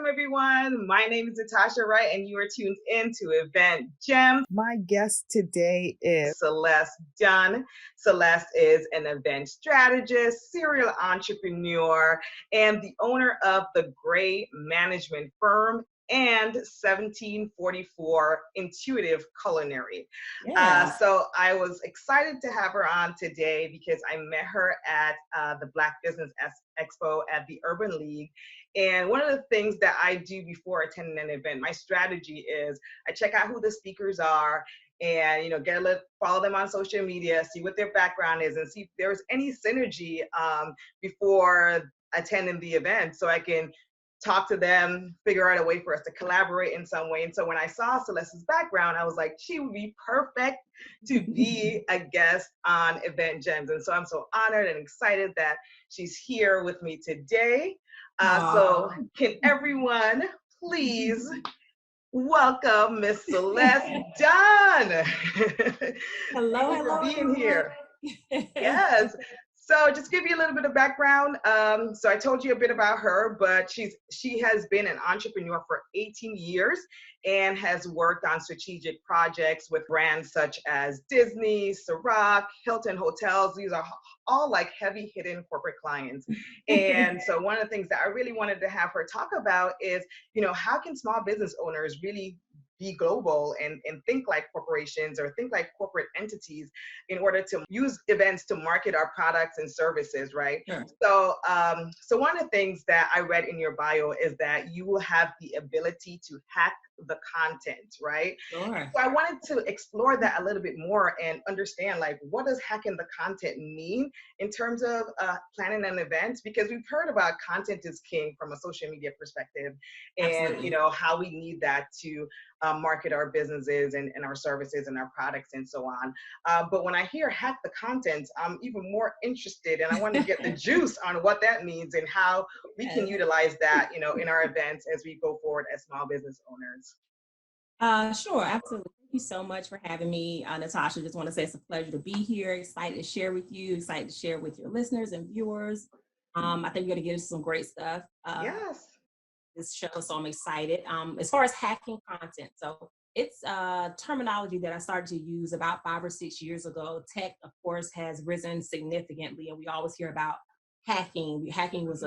Welcome, everyone. My name is Natasha, Wright, and you are tuned in to Event Gem. My guest today is Celest Dunn. Celeste is an event strategist, serial entrepreneur, and the owner of the Gray Management Firm and 1744 Intuitive Culinary. So I was excited to have her on today because I met her at the Black Business Expo at the Urban League. And one of the things that I do before attending an event, my strategy is I check out who the speakers are and, follow them on social media, see what their background is, and see if there's any synergy before attending the event so I can talk to them, figure out a way for us to collaborate in some way. And so when I saw Celeste's background, I was like, she would be perfect to be a guest on Event Gems. And so I'm so honored and excited that she's here with me today. So can everyone please welcome Miss Celest Dunn. Hello, Thank you for being everyone. here. Yes. So just give you a little bit of background. So I told you a bit about her, but she has been an entrepreneur for 18 years and has worked on strategic projects with brands such as Disney, Ciroc, Hilton Hotels. These are all like heavy hitting corporate clients. And so one of the things that I really wanted to have her talk about is, how can small business owners really be global and think like corporations or think like corporate entities in order to use events to market our products and services, right? Sure. So one of the things that I read in your bio is that you will have the ability to hack the content, right? Sure. So I wanted to explore that a little bit more and understand, like, what does hacking the content mean in terms of planning an event? Because we've heard about content is king from a social media perspective, and Absolutely. how we need that to market our businesses and our services and our products and so on. But when I hear hack the content, I'm even more interested, and I want to get the juice on what that means and how we can utilize that, in our events as we go forward as small business owners. Sure, absolutely. Thank you so much for having me, Natasha. Just want to say it's a pleasure to be here. Excited to share with you. Excited to share with your listeners and viewers. I think we're going to get into some great stuff. Yes. This show, so I'm excited. As far as hacking content, so it's terminology that I started to use about 5 or 6 years ago. Tech, of course, has risen significantly, and we always hear about hacking. Hacking was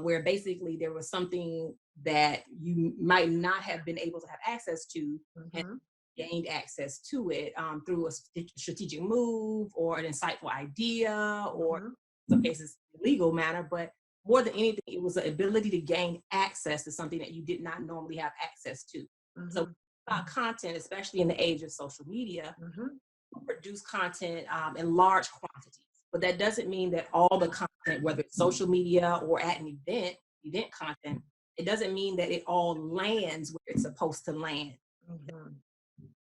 where basically there was something that you might not have been able to have access to and gained access to it through a strategic move or an insightful idea or in some cases legal matter. But more than anything, it was the ability to gain access to something that you did not normally have access to. So about content, especially in the age of social media, produce content in large quantities. But that doesn't mean that all the content, whether it's social media or at an event content, it doesn't mean that it all lands where it's supposed to land.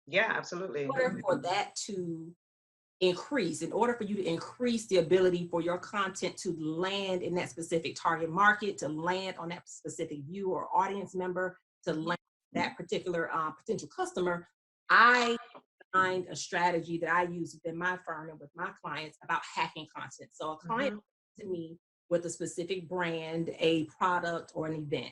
Yeah, absolutely. In order for that to increase, in order for you to increase the ability for your content to land in that specific target market, to land on that specific viewer or audience member, to land that particular potential customer, I find a strategy that I use within my firm and with my clients about hacking content. So a client comes to me with a specific brand, a product, or an event.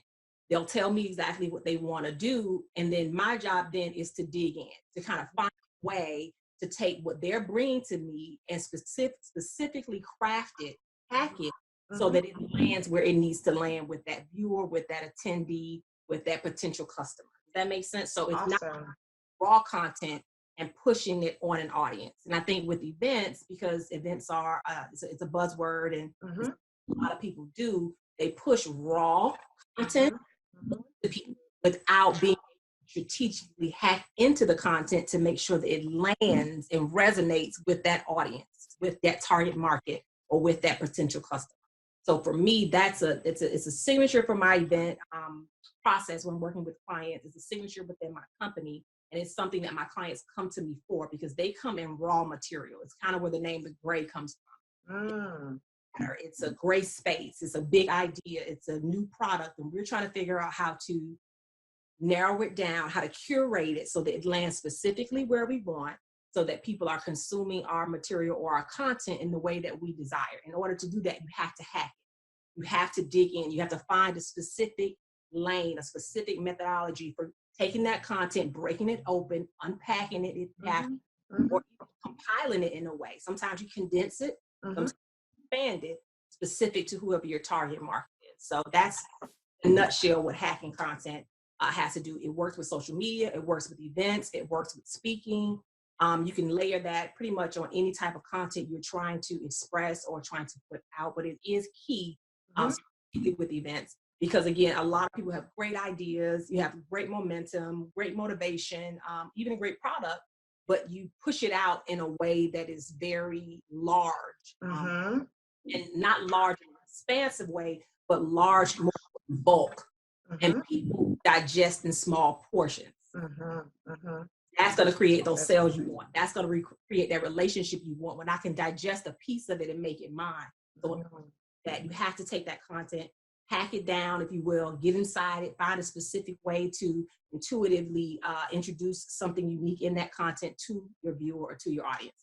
They'll tell me exactly what they want to do. And then my job then is to dig in, to kind of find a way to take what they're bringing to me and specifically craft it, hack it, so that it lands where it needs to land with that viewer, with that attendee, with that potential customer. Does that make sense? So it's not raw content and pushing it on an audience. And I think with events, because events are, it's a buzzword and a lot of people do, they push raw content to people without being strategically hacked into the content to make sure that it lands and resonates with that audience, with that target market, or with that potential customer. So for me, it's a signature for my event process when working with clients. It's a signature within my company. And it's something that my clients come to me for because they come in raw material. It's kind of where the name The Gray comes from. It's a gray space. It's a big idea. It's a new product. And we're trying to figure out how to narrow it down, how to curate it so that it lands specifically where we want, so that people are consuming our material or our content in the way that we desire. In order to do that, you have to hack it. You have to dig in. You have to find a specific lane, a specific methodology for taking that content, breaking it open, unpacking it, or compiling it in a way. Sometimes you condense it, sometimes you expand it specific to whoever your target market is. So that's in a nutshell what hacking content has to do. It works with social media, it works with events, it works with speaking. You can layer that pretty much on any type of content you're trying to express or trying to put out, but it is key, specifically with events, because again, a lot of people have great ideas, you have great momentum, great motivation, even a great product, but you push it out in a way that is very large, and not large in an expansive way, but large more in bulk, and people digest in small portions. That's going to create those sales you want. That's going to create that relationship you want when I can digest a piece of it and make it mine. So that you have to take that content, hack it down, if you will, get inside it, find a specific way to intuitively introduce something unique in that content to your viewer or to your audience.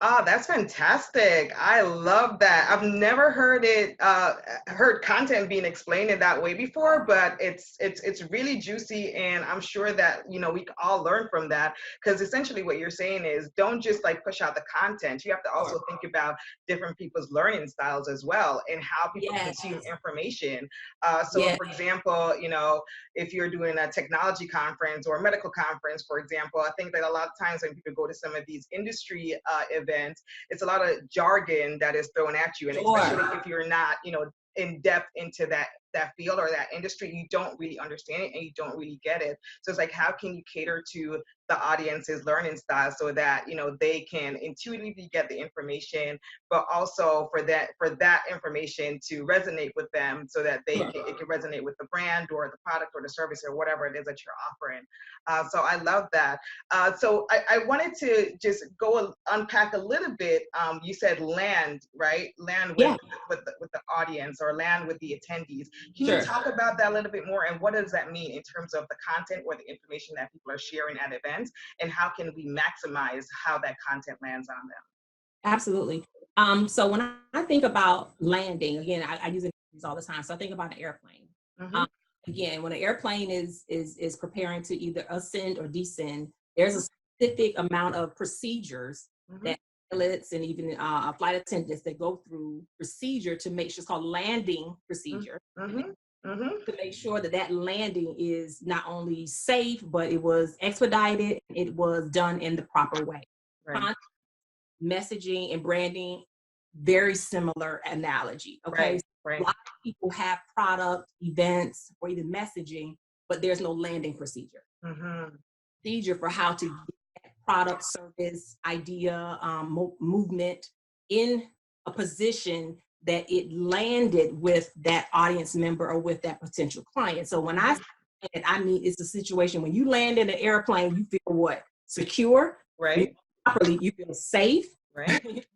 Oh, that's fantastic. I love that. I've never heard content being explained in that way before, but it's really juicy, and I'm sure that, we can all learn from that, because essentially what you're saying is don't just like push out the content. You have to also think about different people's learning styles as well, and how people consume information. For example, if you're doing a technology conference or a medical conference, for example, I think that a lot of times when people go to some of these industry events, it's a lot of jargon that is thrown at you, and especially if you're not, in depth into that field or that industry, you don't really understand it and you don't really get it. So it's like, how can you cater to the audience's learning style so that, they can intuitively get the information, but also for that information to resonate with them, so that it can resonate with the brand or the product or the service or whatever it is that you're offering. So I love that. So I wanted to just unpack a little bit. You said land, right? Land with the audience, or land with the attendees. Can you talk about that a little bit more, and what does that mean in terms of the content or the information that people are sharing at events, and how can we maximize how that content lands on them? Absolutely. So when I think about landing, again, I use it all the time. So I think about an airplane. Again, when an airplane is preparing to either ascend or descend, there's a specific amount of procedures that pilots and even flight attendants that go through procedure to make sure, it's called landing procedure, to make sure that landing is not only safe, but it was expedited, it was done in the proper way. Messaging and branding, very similar analogy. Okay. A lot of people have product, events, or even messaging, but there's no landing procedure. Procedure for how to get that product, service, idea, movement in a position that it landed with that audience member or with that potential client. So when I say that, I mean, it's a situation when you land in an airplane, you feel what? Secure. Properly, you feel safe.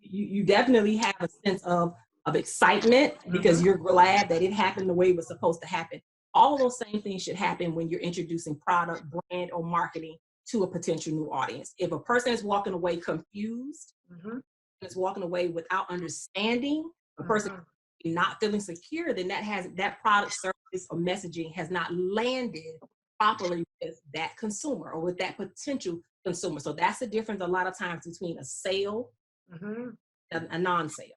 You definitely have a sense of excitement, because you're glad that it happened the way it was supposed to happen. All of those same things should happen when you're introducing product, brand, or marketing to a potential new audience. If a person is walking away confused, is walking away without understanding, a person not feeling secure, then that product, service, or messaging has not landed properly with that consumer or with that potential consumer. So that's the difference a lot of times between a sale and a non-sale,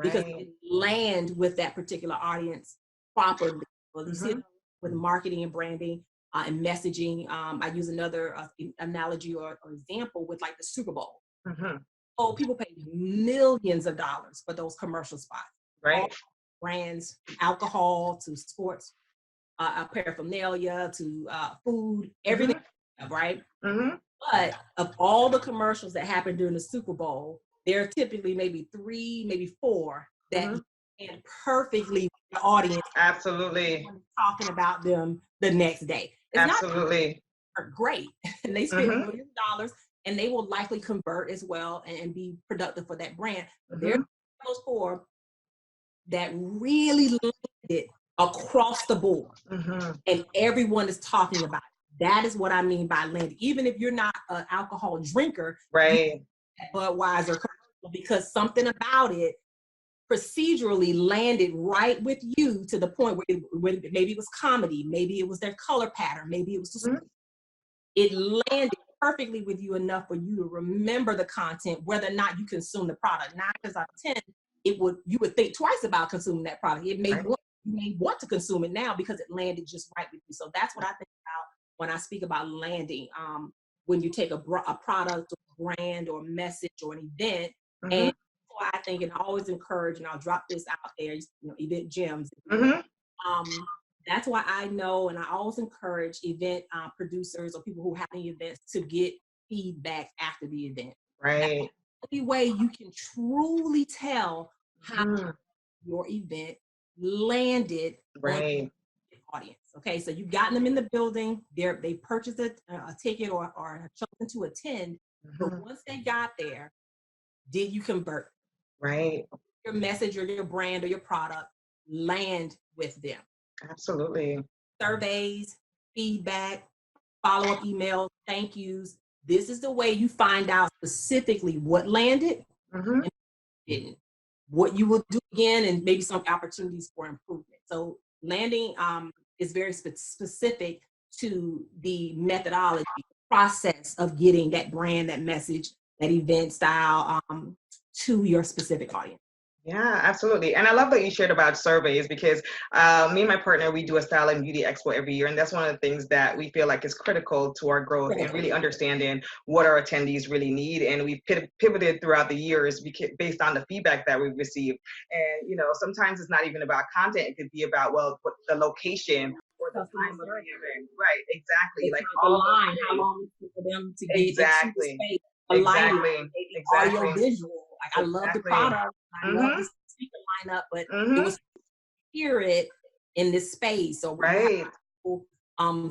because it land with that particular audience properly. Well, you see it with marketing and branding and messaging. I use another analogy or example with like the Super Bowl. Oh, people pay millions of dollars for those commercial spots. All brands, alcohol to sports paraphernalia to food, everything, But of all the commercials that happen during the Super Bowl, there are typically maybe 3, maybe 4 that land perfectly with the audience. Absolutely. Talking about them the next day. It's not great. And they spend millions of dollars, and they will likely convert as well and be productive for that brand. But there's those 4 that really landed across the board, and everyone is talking about it. That is what I mean by landing. Even if you're not an alcohol drinker, Budweiser, because something about it procedurally landed right with you to the point where maybe it was comedy, maybe it was their color pattern, maybe it was the it landed perfectly with you enough for you to remember the content, whether or not you consume the product. 9 times out of 10, you would think twice about consuming that product. You may want to consume it now because it landed just right with you. So that's what I think about when I speak about landing. When you take a product or brand or message or an event, and I think, and I always encourage, and I'll drop this out there, event gems. That's why I know, and I always encourage event producers or people who have any events to get feedback after the event. Right. That's the only way you can truly tell how your event landed on the audience. Okay, so you've gotten them in the building, they purchased a ticket or have chosen to attend, but once they got there, did you convert? Right. Your message or your brand or your product land with them. Absolutely. Surveys, feedback, follow-up emails, thank yous. This is the way you find out specifically what landed and didn't. What you will do again, and maybe some opportunities for improvement. So landing is very specific to the methodology, process of getting that brand, that message, that event style to your specific audience. Yeah, absolutely. And I love that you shared about surveys because me and my partner, we do a style and beauty expo every year. And that's one of the things that we feel like is critical to our growth and really understanding what our attendees really need. And we pivoted throughout the years based on the feedback that we've received. And, sometimes it's not even about content. It could be about, what the location or the time of the event. Right, exactly. Like the line, how long it took for them to get into the space. Lighting, audio visual. Like I love the product, I love the speaker lineup, but it was hear it in this space. So people,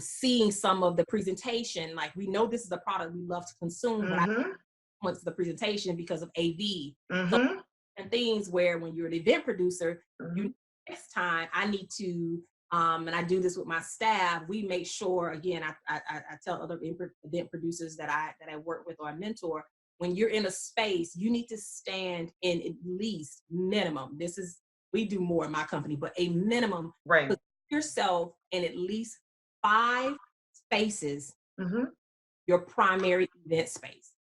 seeing some of the presentation, like we know this is a product we love to consume, but I went to the presentation because of AV. So, and things where when you're an event producer, next time I need to. And I do this with my staff. We make sure, again, I tell other event producers that I work with or I mentor, when you're in a space, you need to stand in at least minimum. We do more in my company, but a minimum. Put yourself in at least 5 spaces, your primary event space.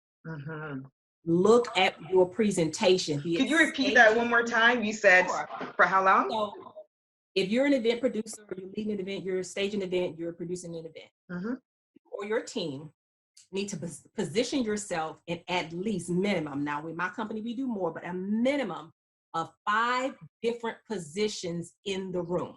Look at your presentation. Could you repeat that one more time? You said for how long? So, if you're an event producer, you're leading an event, you're staging an event, you're producing an event, or your team need to position yourself in at least minimum. Now, with my company, we do more, but a minimum of 5 different positions in the room.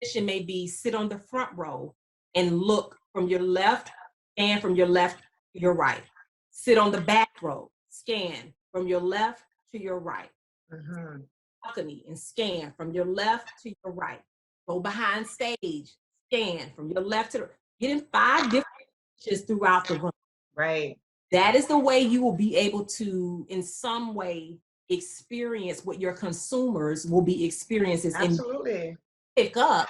Position may be sit on the front row and look from your left and from your left to your right. Sit on the back row, scan from your left to your right. Balcony and scan from your left to your right. Go behind stage, scan from your left to the right. Get in 5 different positions throughout the room. Right. That is the way you will be able to, in some way, experience what your consumers will be experiencing and pick up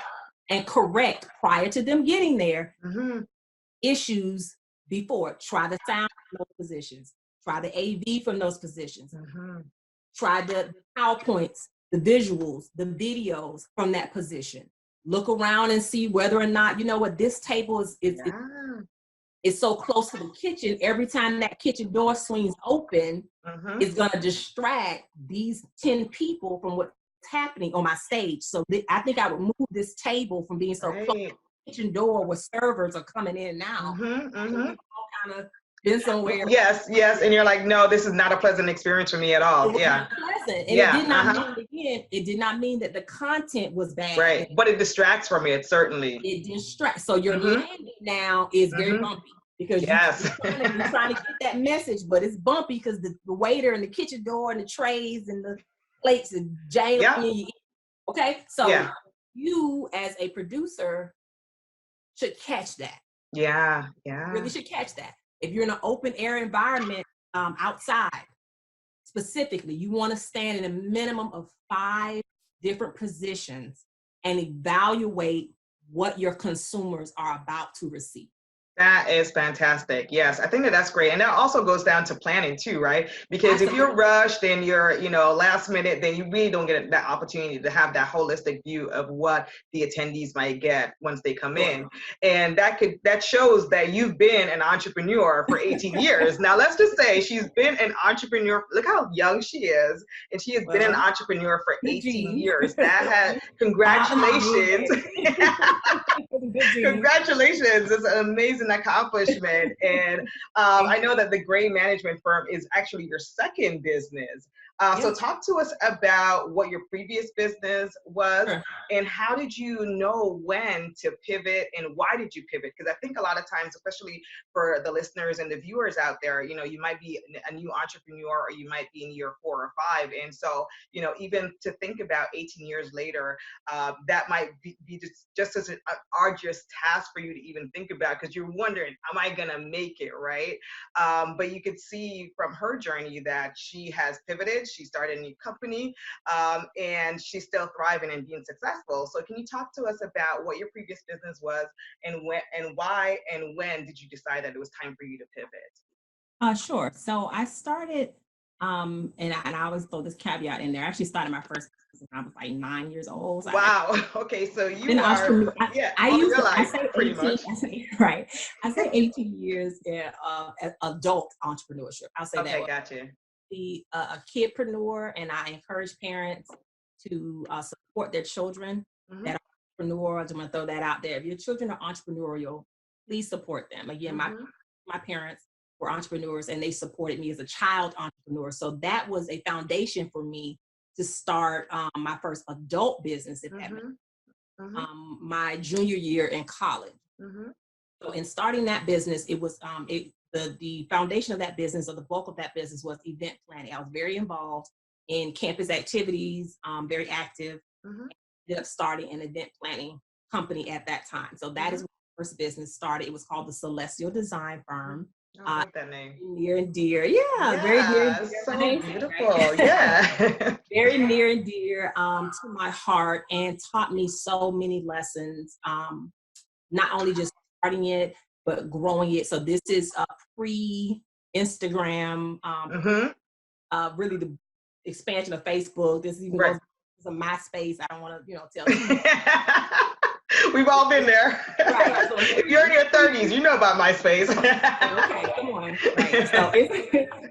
and correct prior to them getting there issues before. Try the sound from those positions. Try the AV from those positions. Try the PowerPoints, the visuals, the videos from that position. Look around and see whether or not, this table is so close to the kitchen. Every time that kitchen door swings open, it's going to distract these 10 people from what's happening on my stage. So I think I would move this table from being so close to the kitchen door where servers are coming in now. All kind of been somewhere. Yes. And you're like, no, this is not a pleasant experience for me at all. It was not pleasant. And it did not mean, again, it did not mean that the content was bad. Right. But it distracts from it, certainly. It distracts. So your landing now is very bumpy because you're trying to get that message, but it's bumpy because the waiter and the kitchen door and the trays and the plates and jangling. Okay. So you as a producer should catch that. Yeah. Really should catch that. If you're in an open air environment outside, specifically, you want to stand in a minimum of 5 different positions and evaluate what your consumers are about to receive. That is fantastic. Yes, I think that that's great. And that also goes down to planning too, right? Because if you're Absolutely. rushed and you're, last minute, then you really don't get that opportunity to have that holistic view of what the attendees might get once they come Sure. in. And that shows that you've been an entrepreneur for 18 years. Now, let's just say she's been an entrepreneur. Look how young she is. And she has been an Well, entrepreneur for good 18 genes. years. Father, mommy, and Congratulations. daddy. Good genes. Congratulations. It's an amazing accomplishment. And I know that the Gray Management Firm is actually your second business. So Yeah. talk to us about what your previous business was Sure. and how did you know when to pivot and why did you pivot? Because I think a lot of times, especially for the listeners and the viewers out there, you might be a new entrepreneur or you might be in year 4 or 5. And so, even to think about 18 years later, that might be just as an arduous task for you to even think about because you're wondering, am I going to make it, right? But you could see from her journey that she has pivoted. She started a new company and she's still thriving and being successful. So can you talk to us about what your previous business was and when and why and when did you decide that it was time for you to pivot? Sure. So I started, and I always throw this caveat in there. I actually started my first business when I was like 9 years old. So I've Wow. Okay. So been you an are, entrepreneur. yeah, I all used your to, I life, say pretty 18, much. I say, right. I say 18 years adult entrepreneurship. I'll say that Okay. way. Gotcha. Be a kidpreneur, and I encourage parents to support their children Mm-hmm. that are entrepreneurs. I just want to throw that out there. If your children are entrepreneurial, please support them. Again, Mm-hmm. my parents were entrepreneurs, and they supported me as a child entrepreneur. So that was a foundation for me to start my first adult business, if that makes Mm-hmm. Mm-hmm. my junior year in college. Mm-hmm. So in starting that business, it was the foundation of that business, or the bulk of that business, was event planning. I was very involved in campus activities, very active. Mm-hmm. Ended up starting an event planning company at that time. So that is Mm-hmm. when the first business started. It was called the Celestial Design Firm. I love that name. Near and dear, yeah, very near and Yeah, dear. My so namesake, beautiful. right? Yeah. Very near and dear to my heart, and taught me so many lessons. Not only just starting it, but growing it. So this is pre-Instagram, Mm-hmm. really the expansion of Facebook. This even Right. goes to MySpace. I don't want to, tell too much. We've all been there. Right. So If you're in your 30s, you know about MySpace. okay, come on. Right. So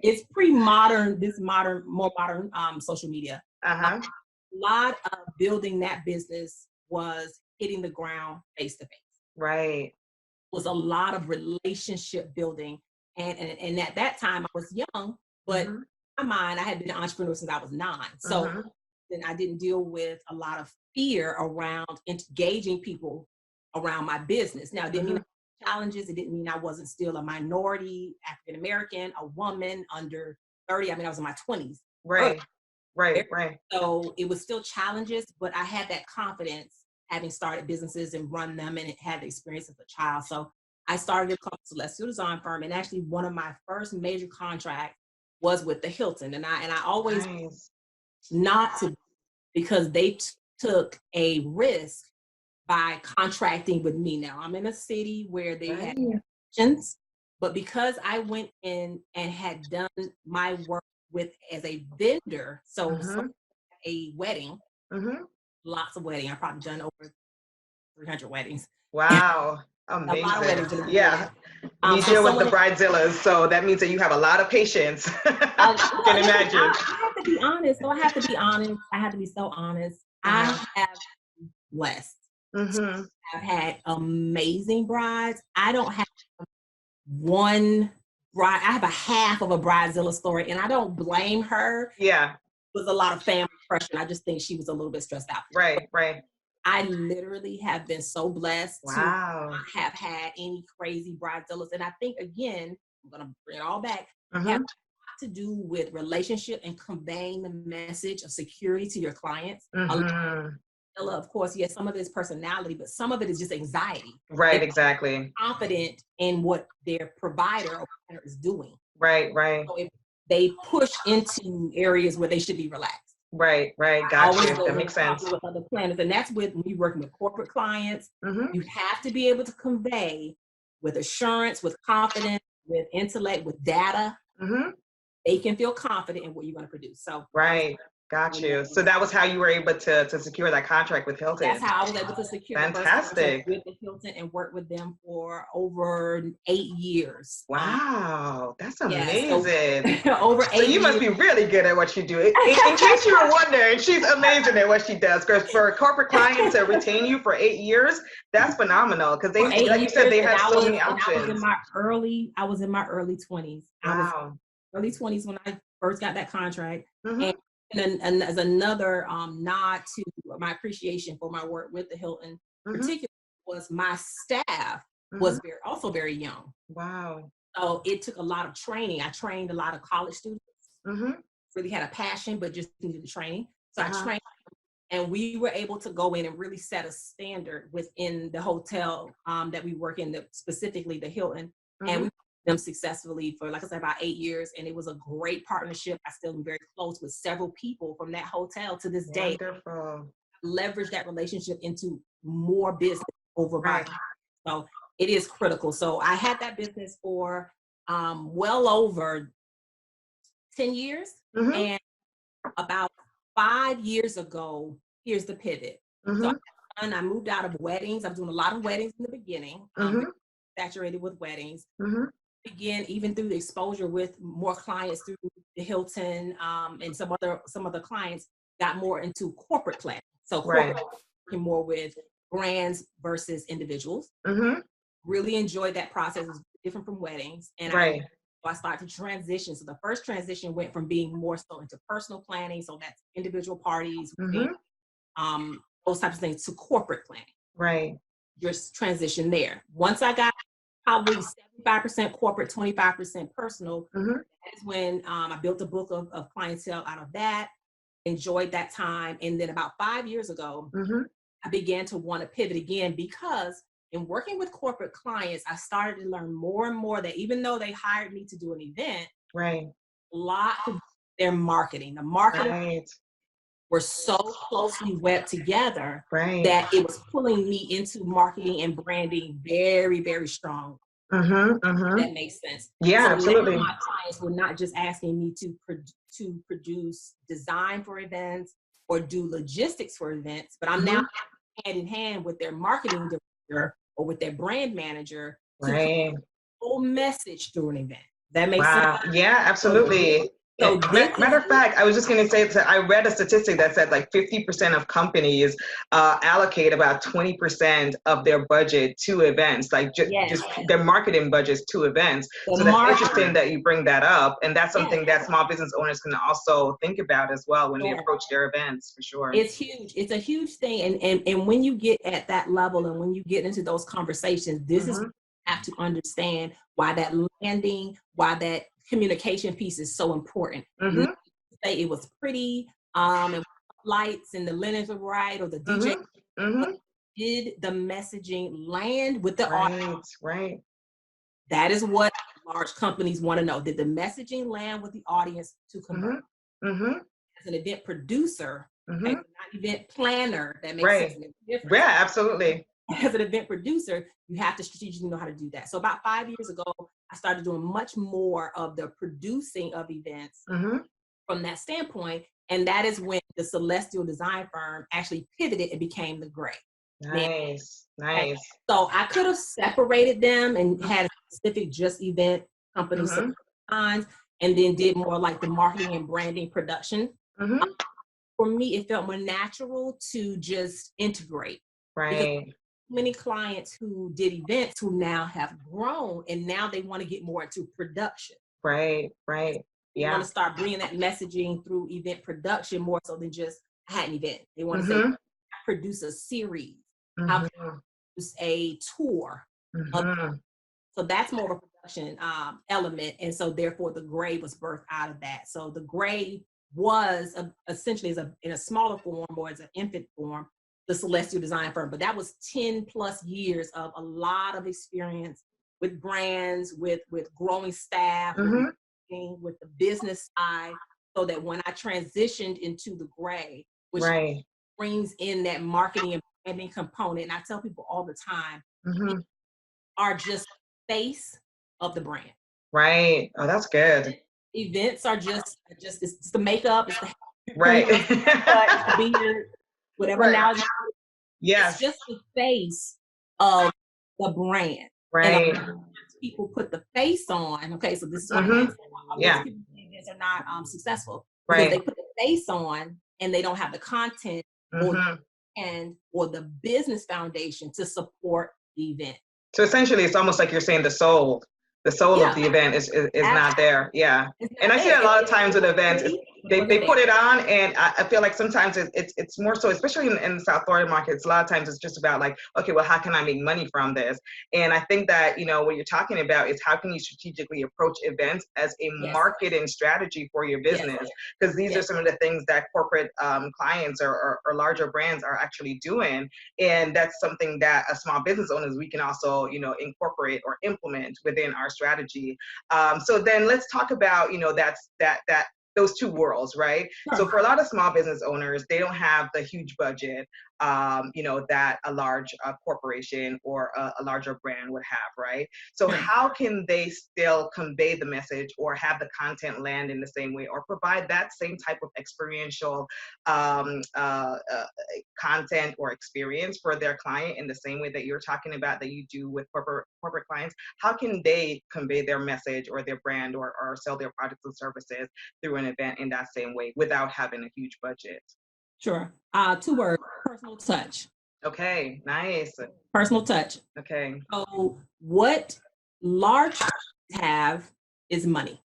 it's pre-modern, more modern social media. A Uh-huh. lot of building that business was hitting the ground face to face. Right. Was a lot of relationship building. And at that time I was young, but Mm-hmm. in my mind, I had been an entrepreneur since I was 9. So Mm-hmm. then I didn't deal with a lot of fear around engaging people around my business. Now, it didn't mean Mm-hmm. I had challenges. It didn't mean I wasn't still a minority, African American, a woman under 30. I mean, I was in my 20s. Right. Right. Right. So it was still challenges, but I had that confidence having started businesses and run them and had the experience as a child. So I started it called Celestial Design Firm. And actually one of my first major contracts was with the Hilton. And I always Nice. not to, because they took a risk by contracting with me. Now I'm in a city where they had Right. options, but because I went in and had done my work with as a vendor, so Mm-hmm. a wedding, Mm-hmm. lots of wedding. I've probably done over 300 weddings. Wow. A lot of Amazing. weddings in the Yeah. beginning. And you So deal with the someone, bridezillas, so that means that you have a lot of patience. I can imagine. I have to be honest. So I have to be honest. I have to be so honest. I Uh-huh. have blessed. Mm-hmm. I've had amazing brides. I don't have one bride. I have a half of a bridezilla story, and I don't blame her. Yeah. It was a lot of family pressure. And I just think she was a little bit stressed out. But Right. Right. I literally have been so blessed to Wow. not have had any crazy bridezillas. And I think, again, I'm going to bring it all back, have Mm-hmm. to do with relationship and conveying the message of security to your clients. Mm-hmm. Of course, yes, some of it is personality, but some of it is just anxiety. Right. They're Exactly. confident in what their provider or partner is doing. Right. Right. So if they push into areas where they should be relaxed. Right. Right. I Got always you. go That in makes sense. talking with other planners, and that's with when you're working with corporate clients. Mm-hmm. You have to be able to convey with assurance, with confidence, with intellect, with data, they can feel confident in what you're going to produce. So right. Got you. So that was how you were able to secure that contract with Hilton. That's how I was able to secure the first contract with the Hilton and work with them for over 8 years. Wow, that's amazing. So, over 8 years. So you must be really good at what you do. In case you were wondering, she's amazing at what she does. Because for a corporate client to retain you for 8 years, that's phenomenal. Because they, like you said, they have so many options. I was in my early 20s. Wow. I was early 20s when I first got that contract. And as another nod to my appreciation for my work with the Hilton, particularly was my staff was also very young. Wow. So it took a lot of training. I trained a lot of college students. Really had a passion, but just needed the training. So I trained, and we were able to go in and really set a standard within the hotel that we work in, specifically the Hilton, and we them successfully for, like I said, about 8 years, and it was a great partnership. I still am very close with several people from that hotel to this day. Wonderful. Leverage that relationship into more business over my time. So it is critical. So I had that business for well over 10 years, and about 5 years ago, here's the pivot. So I moved out of weddings. I was doing a lot of weddings in the beginning, saturated with weddings. Again, even through the exposure with more clients through the Hilton and some other clients, got more into corporate planning. So corporate, working more with brands versus individuals. Really enjoyed that process. It was different from weddings, and I started to transition. So the first transition went from being more so into personal planning, so that's individual parties, those types of things, to corporate planning. Just transition there. Once I got probably 75% corporate, 25% personal. That is when I built a book of clientele out of that, enjoyed that time. And then about 5 years ago, I began to want to pivot again, because in working with corporate clients, I started to learn more and more that even though they hired me to do an event, a lot of their marketing, the marketing were so closely webbed together that it was pulling me into marketing and branding very, very strong. That makes sense. Yeah, so absolutely. My clients were not just asking me to produce design for events or do logistics for events, but I'm now hand in hand with their marketing director or with their brand manager to create a whole message through an event. That makes sense? Yeah, absolutely. So matter of fact, I was just going to say, I read a statistic that said like 50% of companies allocate about 20% of their budget to events, like just their marketing budgets to events. So that's interesting that you bring that up. And that's something that small business owners can also think about as well when they approach their events, for sure. It's huge. It's a huge thing. And when you get at that level and when you get into those conversations, this is have to understand why that landing, why that communication piece is so important. Say it was pretty, and lights and the linens were right, or the DJ. Did the messaging land with the audience? That is what large companies want to know. Did the messaging land with the audience to convert? As an event producer, not event planner, that makes sense. Yeah, absolutely. As an event producer, you have to strategically know how to do that. So about 5 years ago, I started doing much more of the producing of events from that standpoint. And that is when the Celestial design firm actually pivoted and became the Gray. Nice. So I could have separated them and had a specific just event company and then did more like the marketing and branding production. For me, it felt more natural to just integrate. Many clients who did events who now have grown and now they want to get more into production. They want to start bringing that messaging through event production more so than just I had an event. They want to say, I produce a series, how can I produce a tour? So that's more of a production element. And so therefore the Gray was birthed out of that. So the Gray was essentially in a smaller form or as an infant form, the Celestial design firm, but that was 10 plus years of a lot of experience with brands, with growing staff, with the business side, so that when I transitioned into the Gray, which brings in that marketing and branding component, and I tell people all the time, are just face of the brand. Right. Oh, that's good. Events are just it's the makeup, it's the Right. the beard, whatever Right. analogy. Yes. It's just the face of the brand. Right. And people put the face on. Okay, so this is why Yeah. people events are not successful, because Right. they put the face on and they don't have the content or the business foundation to support the event. So essentially, it's almost like you're saying the soul of the event is not there. Yeah. And I see that a lot of times with events, they put it on, and I feel like sometimes it's more so, especially in the South Florida markets, a lot of times it's just about like, okay, well, how can I make money from this? And I think that, you know, what you're talking about is how can you strategically approach events as a marketing strategy for your business? Because these are some of the things that corporate clients or larger brands are actually doing. And that's something that as small business owners, we can also, you know, incorporate or implement within our strategy. So then let's talk about, you know, those two worlds, right? Sure. So for a lot of small business owners, they don't have the huge budget, you know, that a large corporation or a larger brand would have, right? So how can they still convey the message or have the content land in the same way, or provide that same type of experiential content or experience for their client in the same way that you're talking about that you do with corporate clients? How can they convey their message or their brand or sell their products and services through an event in that same way without having a huge budget? Sure. 2 words: personal touch. Okay, nice. Personal touch. Okay. So what large have is money.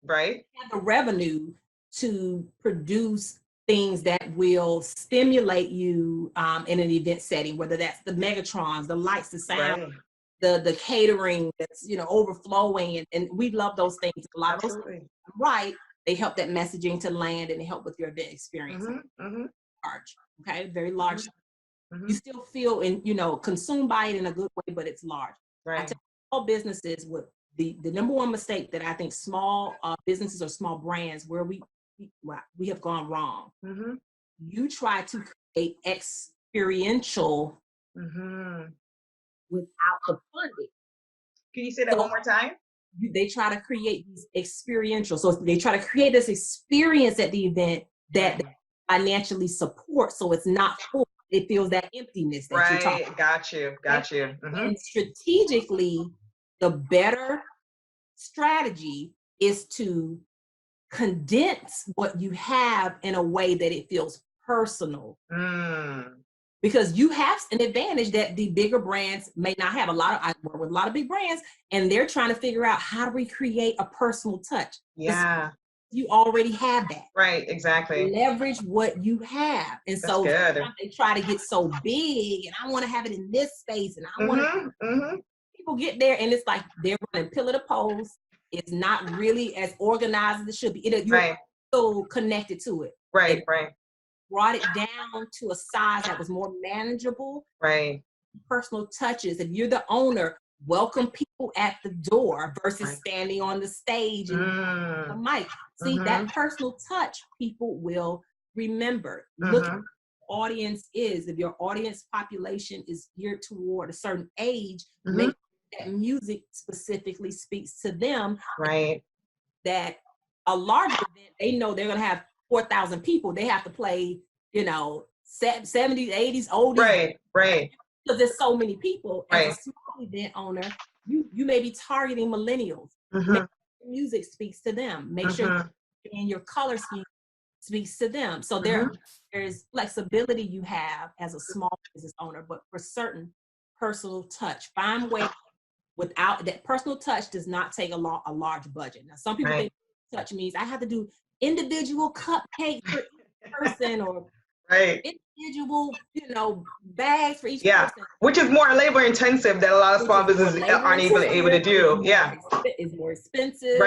Right. Have the revenue to produce things that will stimulate you in an event setting, whether that's the Megatrons, the lights, the sound, the catering that's, you know, overflowing, and we love those things. A lot of those things, right? They help that messaging to land, and they help with your event experience. Large, okay, very large. You still feel you know, consumed by it in a good way, but it's large. Right. I tell all businesses, what the number one mistake that I think small businesses or small brands where we have gone wrong. You try to create experiential without the funding. Can you say that one more time? They try to create these experiential. So they try to create this experience at the event that they financially support, so it's not full. It feels that emptiness that you're talking about. Got you. And strategically, the better strategy is to condense what you have in a way that it feels personal. Because you have an advantage that the bigger brands may not have. I work with a lot of big brands, and they're trying to figure out how do we create a personal touch. Yeah. You already have that. Right, exactly. Leverage what you have. And so they try to get so big, and I want to have it in this space, and I want to people get there, and it's like they're running pillar to post. It's not really as organized as it should be. You're so connected to it. Right. Brought it down to a size that was more manageable. Right. Personal touches. If you're the owner, welcome people at the door versus standing on the stage and the mic. See, that personal touch, people will remember. Look at what the audience is. If your audience population is geared toward a certain age, make that music specifically speaks to them. Right. That a larger event, they know they're going to have 4,000 people. They have to play, you know, 70s, 80s, oldies. Right. Because there's so many people. As a small event owner, you may be targeting millennials. Make sure your music speaks to them. Make sure and your color scheme speaks to them. So there's flexibility you have as a small business owner, but for certain personal touch, find ways without that. Personal touch does not take a large budget. Now, some people think touch means I have to do individual cupcakes for each person or individual, you know, bags for each person. Which is more labor intensive that a lot of small businesses aren't even able to do. It's more expensive.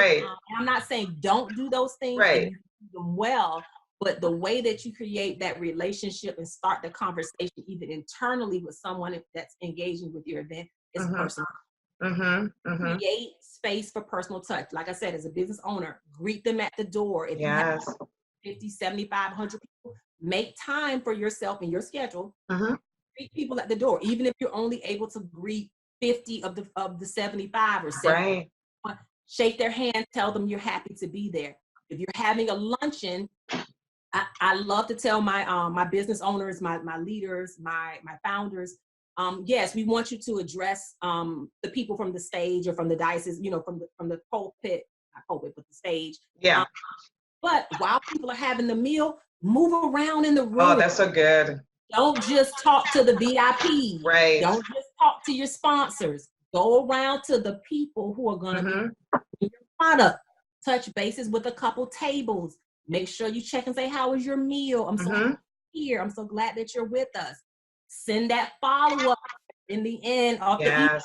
I'm not saying don't do those things. And you do them well, but the way that you create that relationship and start the conversation even internally with someone that's engaging with your event is personal. Create space for personal touch. Like I said, as a business owner, greet them at the door. If you have 50, 75, 100 people, make time for yourself in your schedule. Greet people at the door. Even if you're only able to greet 50 of the 75 or 70. Right. Shake their hand, tell them you're happy to be there. If you're having a luncheon, I love to tell my business owners, my leaders, my founders, yes, we want you to address the people from the stage or from the diocese, from the pulpit, not pulpit, but the stage. Yeah. But while people are having the meal, move around in the room. Oh, that's so good. Don't just talk to the VIP. Right. Don't just talk to your sponsors. Go around to the people who are going to be your product. Touch bases with a couple tables. Make sure you check and say, how was your meal? I'm so happy here. I'm so glad that you're with us. Send that follow-up in the end of the email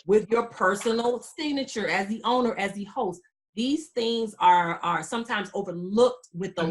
with your personal signature as the owner, as the host. These things are sometimes overlooked with the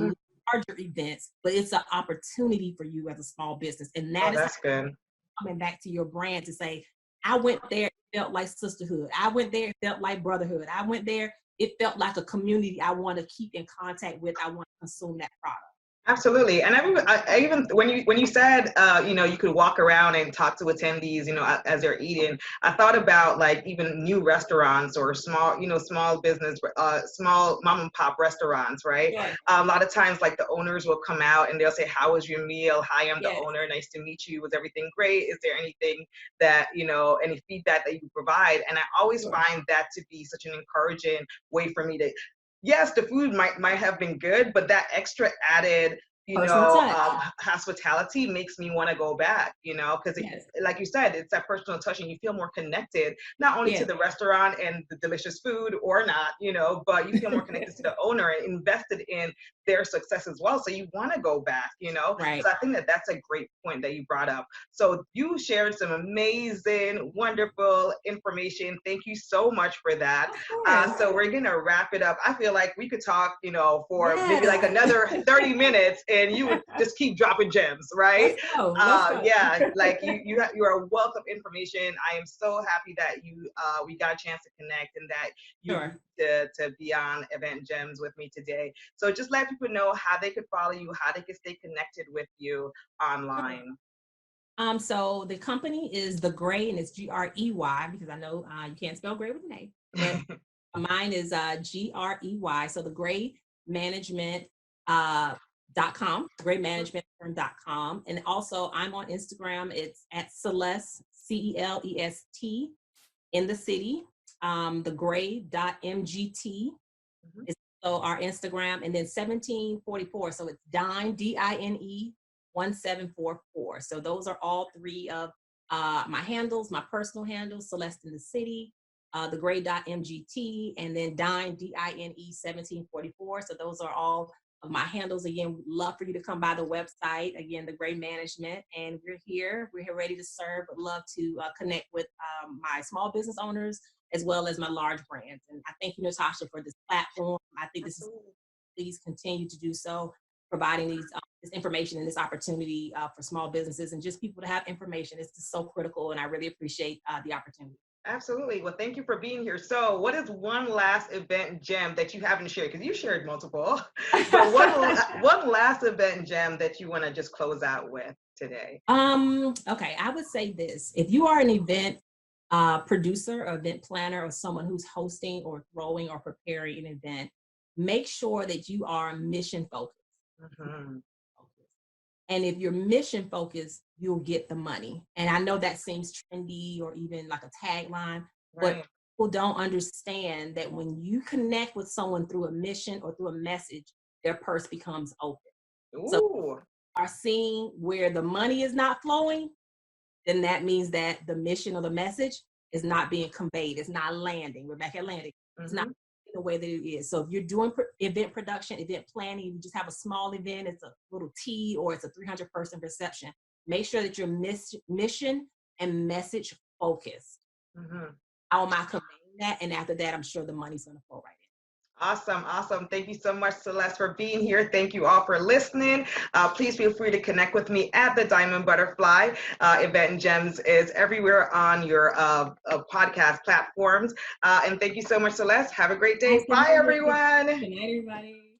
larger events, but it's an opportunity for you as a small business. And that's good. Coming back to your brand to say, I went there, it felt like sisterhood. I went there, it felt like brotherhood. I went there, it felt like a community I want to keep in contact with. I want to consume that product. Absolutely. And I even when you said, you could walk around and talk to attendees, as they're eating, I thought about like even new restaurants or small business, small mom and pop restaurants, right? Yeah. A lot of times like the owners will come out and they'll say, how was your meal? Hi, I'm the owner. Nice to meet you. Was everything great? Is there anything that, any feedback that you provide? And I always find that to be such an encouraging way for me to, yes, the food might have been good, but that extra added, hospitality makes me want to go back, because like you said, it's that personal touch and you feel more connected, not only to the restaurant and the delicious food or not, but you feel more connected to the owner and invested in their success as well. So you want to go back, Right. So I think that's a great point that you brought up. So you shared some amazing, wonderful information. Thank you so much for that. So we're going to wrap it up. I feel like we could talk, for maybe like another 30 minutes and you would just keep dropping gems, right? Let's go. Yeah, like you are a wealth of information. I am so happy that we got a chance to connect and that you to be on Event Gems with me today. So just let people know how they could follow you, how they could stay connected with you online. So the company is The Grey, and it's Grey, because I know you can't spell Grey with an A. But mine is Grey. So the Grey Management .com, greatmanagementfirm.com. And also I'm on Instagram. It's at Celest, CELEST in the city. The Grey.mgt is so our Instagram, and then 1744. So it's Dine, DINE 1744. So those are all three of my handles, my personal handles, Celest in the city, the Grey.mgt, and then Dine, DINE 1744. So those are all of my handles. Again, we'd love for you to come by the website, again, The Grey Management, and we're here ready to serve. Would love to connect with my small business owners as well as my large brands. And I thank you, Natasha, for this platform. I think please continue to do so, providing this information and this opportunity for small businesses and just people to have information. It's just so critical, and I really appreciate the opportunity. Absolutely. Well, thank you for being here. So what is one last event gem that you haven't shared? Because you shared multiple, but one last event gem that you want to just close out with today? Okay, I would say this. If you are an event producer, or event planner, or someone who's hosting or throwing or preparing an event, make sure that you are mission focused. And if you're mission focused, you'll get the money. And I know that seems trendy or even like a tagline, but people don't understand that when you connect with someone through a mission or through a message, their purse becomes open. Ooh. So are seeing where the money is not flowing, then that means that the mission or the message is not being conveyed. It's not landing. We're back at landing. It's not the way that it is. So if you're doing event production, event planning, you just have a small event, it's a little tea, or it's a 300-person reception, make sure that you're mission and message focused. How am I conveying that? And after that, I'm sure the money's going to flow right in. Awesome. Awesome. Thank you so much, Celeste, for being here. Thank you all for listening. Please feel free to connect with me at the Diamond Butterfly. Event Gems is everywhere on your podcast platforms. And thank you so much, Celeste. Have a great day. Bye, everyone. Good night, everybody.